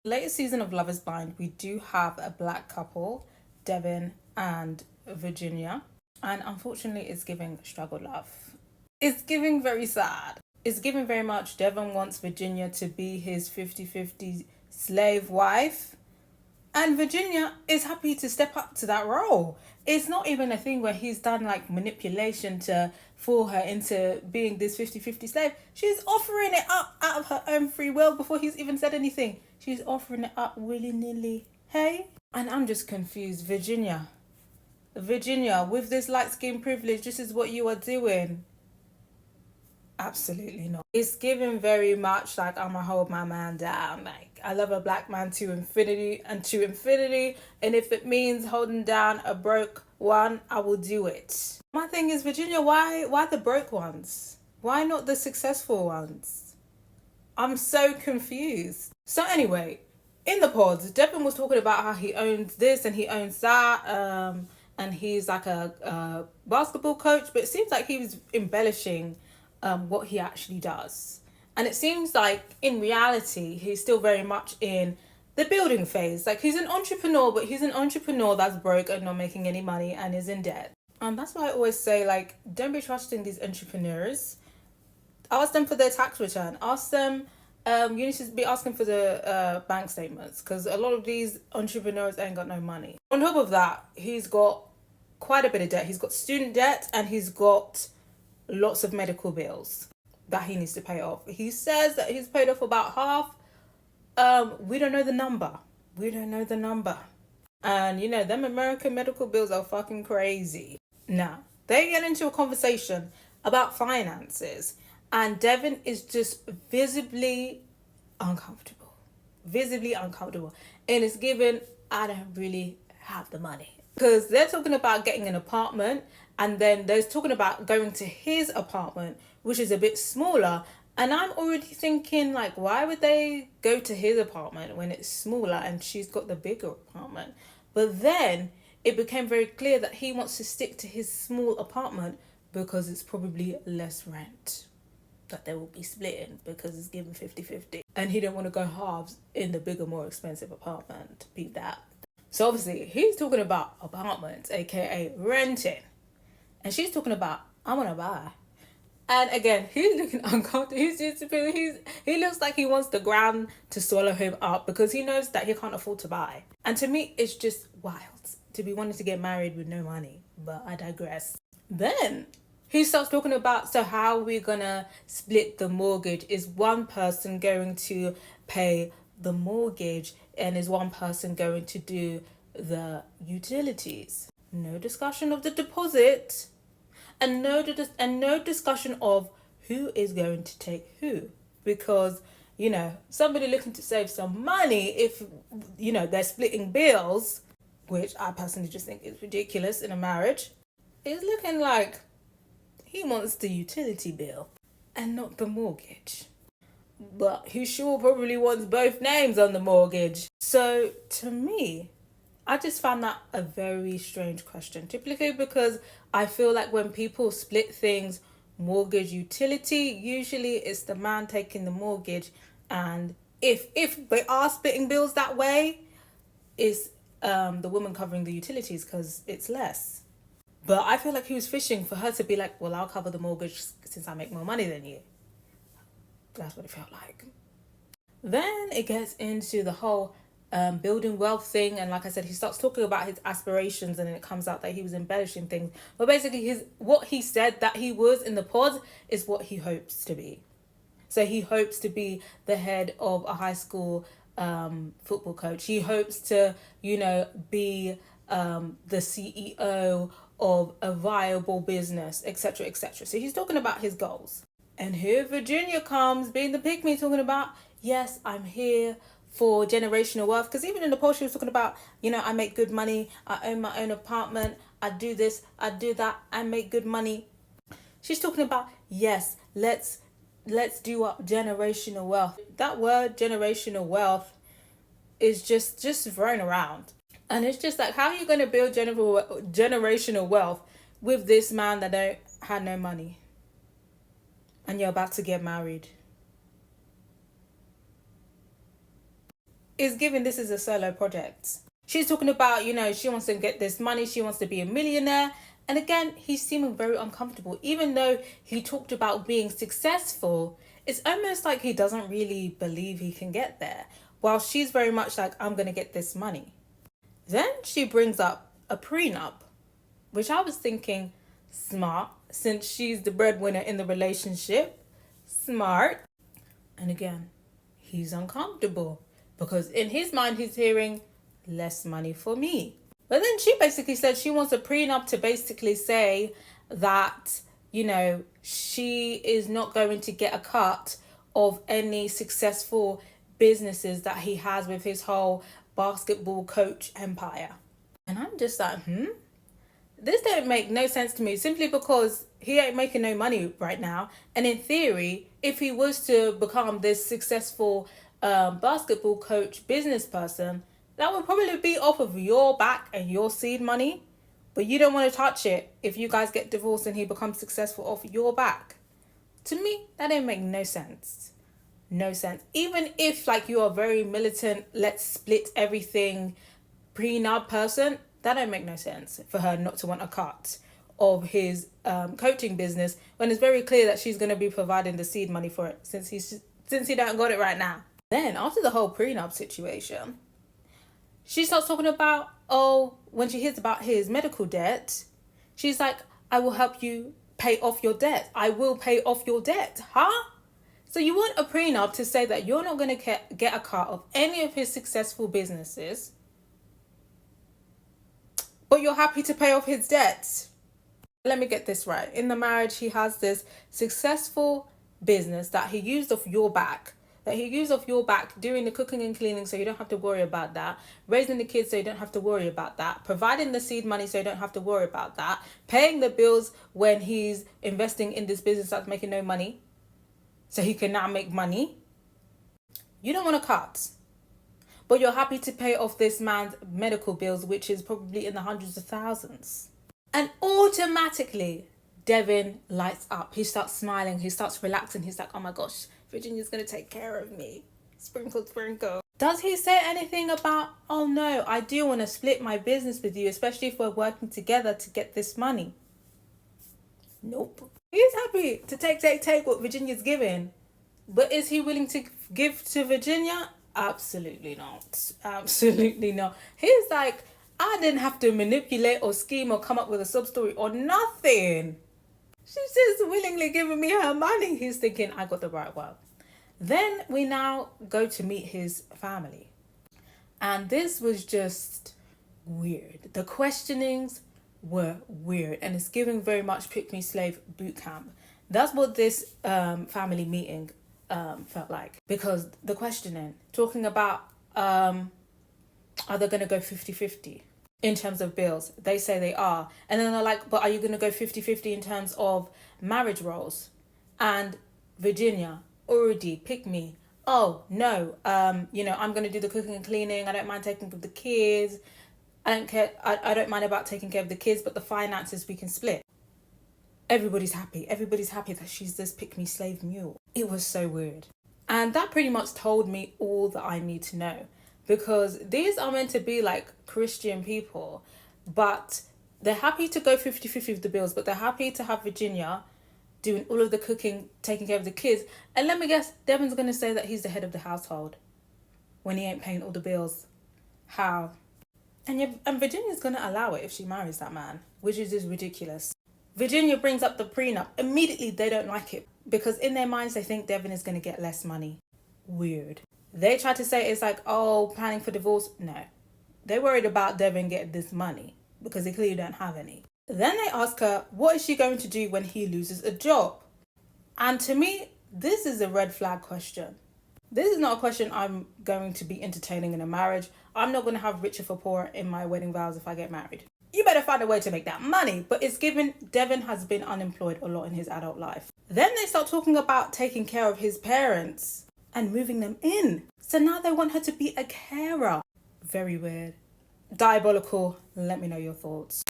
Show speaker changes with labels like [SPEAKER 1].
[SPEAKER 1] Latest season of Love is Blind, we do have a black couple, Devin and Virginia. And unfortunately, it's giving struggle love. It's giving very sad. It's giving very much Devin wants Virginia to be his 50-50 slave wife. And Virginia is happy to step up to that role. It's not even a thing where he's done like manipulation to fool her into being this 50-50 slave. She's offering it up out of her own free will before he's even said anything. She's offering it up willy-nilly. Hey? And I'm just confused. Virginia, with this light skin privilege, this is what you are doing. Absolutely not. It's given very much like I'ma hold my man down. Like I love a black man to infinity and to infinity. And if it means holding down a broke one, I will do it. My thing is, Virginia, why the broke ones? Why not the successful ones? I'm so confused. So anyway, in the pods, Devin was talking about how he owns this and he owns that. And he's like a basketball coach, but it seems like he was embellishing what he actually does. And it seems like in reality, he's still very much in the building phase. Like he's an entrepreneur, but he's an entrepreneur that's broke and not making any money and is in debt. And that's why I always say, like, don't be trusting these entrepreneurs. Ask them for their tax return. Ask them, you need to be asking for the bank statements, because a lot of these entrepreneurs ain't got no money. On top of that, he's got quite a bit of debt. He's got student debt and he's got lots of medical bills that he needs to pay off. He says that he's paid off about half. We don't know the number. And you know, them American medical bills are fucking crazy. Now, they get into a conversation about finances and Devin is just visibly uncomfortable. And it's given, I don't really have the money. Because they're talking about getting an apartment and then they're talking about going to his apartment, which is a bit smaller. And I'm already thinking, like, why would they go to his apartment when it's smaller and she's got the bigger apartment? But then it became very clear that he wants to stick to his small apartment because it's probably less rent that they will be splitting because it's given 50-50. And he didn't want to go halves in the bigger, more expensive apartment. Beat that. So obviously he's talking about apartments, aka renting. And she's talking about, I want to buy. And again, he's looking uncomfortable. He looks like he wants the ground to swallow him up because he knows that he can't afford to buy. And to me, it's just wild to be wanting to get married with no money. But I digress. Then he starts talking about, so how are we gonna split the mortgage? Is one person going to pay the mortgage and is one person going to do the utilities? No discussion of the deposit. And no discussion of who is going to take who. Because, you know, somebody looking to save some money, if, you know, they're splitting bills, which I personally just think is ridiculous in a marriage, is looking like he wants the utility bill and not the mortgage. But he sure probably wants both names on the mortgage. So, to me, I just found that a very strange question. Typically because I feel like when people split things, mortgage, utility, usually it's the man taking the mortgage. And if they are splitting bills that way, it's the woman covering the utilities because it's less. But I feel like he was fishing for her to be like, well, I'll cover the mortgage since I make more money than you. That's what it felt like. Then it gets into the whole building wealth thing, and like I said, he starts talking about his aspirations, and then it comes out that he was embellishing things. But basically, what he said that he was in the pod is what he hopes to be. So he hopes to be the head of a high school football coach. He hopes to, you know, be the CEO of a viable business, etc., etc. So he's talking about his goals. And here Virginia comes, being the pick me, talking about, yes, I'm here for generational wealth. Because even in the post, she was talking about, you know, I make good money, I own my own apartment, I do this, I do that, I make good money. She's talking about, yes, let's do up generational wealth. That word generational wealth is just thrown around. And it's just like, how are you going to build generational wealth with this man that had no money? And you're about to get married. is giving this is a solo project. She's talking about, she wants to get this money. She wants to be a millionaire. And again, he's seeming very uncomfortable. Even though he talked about being successful, it's almost like he doesn't really believe he can get there. While she's very much like, I'm going to get this money. Then she brings up a prenup, which I was thinking, smart, since she's the breadwinner in the relationship. Smart. And again, he's uncomfortable because in his mind, he's hearing less money for me. But then she basically said she wants a prenup to basically say that, she is not going to get a cut of any successful businesses that he has with his whole basketball coach empire. And I'm just like, this don't make no sense to me, simply because he ain't making no money right now. And in theory, if he was to become this successful basketball coach business person, that would probably be off of your back and your seed money. But you don't want to touch it if you guys get divorced and he becomes successful off your back. To me, that didn't make no sense. No sense. Even if you are very militant, let's split everything prenup person, that don't make no sense for her not to want a cut of his coaching business when it's very clear that she's going to be providing the seed money for it since he don't got it right now. Then after the whole prenup situation, she starts talking about, when she hears about his medical debt, she's like, I will help you pay off your debt. I will pay off your debt. Huh? So you want a prenup to say that you're not going to get a cut of any of his successful businesses, but you're happy to pay off his debts. Let me get this right. In the marriage, he has this successful business that he used off your back. Doing the cooking and cleaning so you don't have to worry about that. Raising the kids so you don't have to worry about that. Providing the seed money so you don't have to worry about that. Paying the bills when he's investing in this business that's making no money, so he can now make money. You don't want a cut, but you're happy to pay off this man's medical bills, which is probably in the hundreds of thousands. And automatically, Devin lights up. He starts smiling. He starts relaxing. He's like, oh my gosh, Virginia's going to take care of me. Sprinkle, sprinkle. Does he say anything about, oh no, I do want to split my business with you, especially if we're working together to get this money? Nope. He's happy to take what Virginia's giving. But is he willing to give to Virginia? Absolutely not. Absolutely not. He's like, I didn't have to manipulate or scheme or come up with a sub-story or nothing. She's just willingly giving me her money. He's thinking, I got the right one. Then we now go to meet his family. And this was just weird. The questionings were weird. And it's giving very much Pick Me Slave boot camp. That's what this family meeting felt like. Because the questioning, talking about, are they going to go 50-50? In terms of bills, they say they are. And then they're like, but are you going to go 50-50 in terms of marriage roles? And Virginia, already, pick me. Oh, no, I'm going to do the cooking and cleaning. I don't mind taking care of the kids. I don't care. I don't mind about taking care of the kids, but the finances we can split. Everybody's happy. Everybody's happy that she's this pick me slave mule. It was so weird. And that pretty much told me all that I need to know. Because these are meant to be like Christian people, but they're happy to go 50-50 with the bills, but they're happy to have Virginia doing all of the cooking, taking care of the kids. And let me guess, Devin's going to say that he's the head of the household when he ain't paying all the bills. How? And Virginia's going to allow it if she marries that man, which is just ridiculous. Virginia brings up the prenup. Immediately, they don't like it because in their minds, they think Devin is going to get less money. Weird. They try to say it's like, oh, planning for divorce. No. They're worried about Devin getting this money because they clearly don't have any. Then they ask her, what is she going to do when he loses a job? And to me, this is a red flag question. This is not a question I'm going to be entertaining in a marriage. I'm not going to have richer for poorer in my wedding vows if I get married. You better find a way to make that money. But it's given Devin has been unemployed a lot in his adult life. Then they start talking about taking care of his parents and moving them in. So now they want her to be a carer. Very weird. Diabolical. Let me know your thoughts.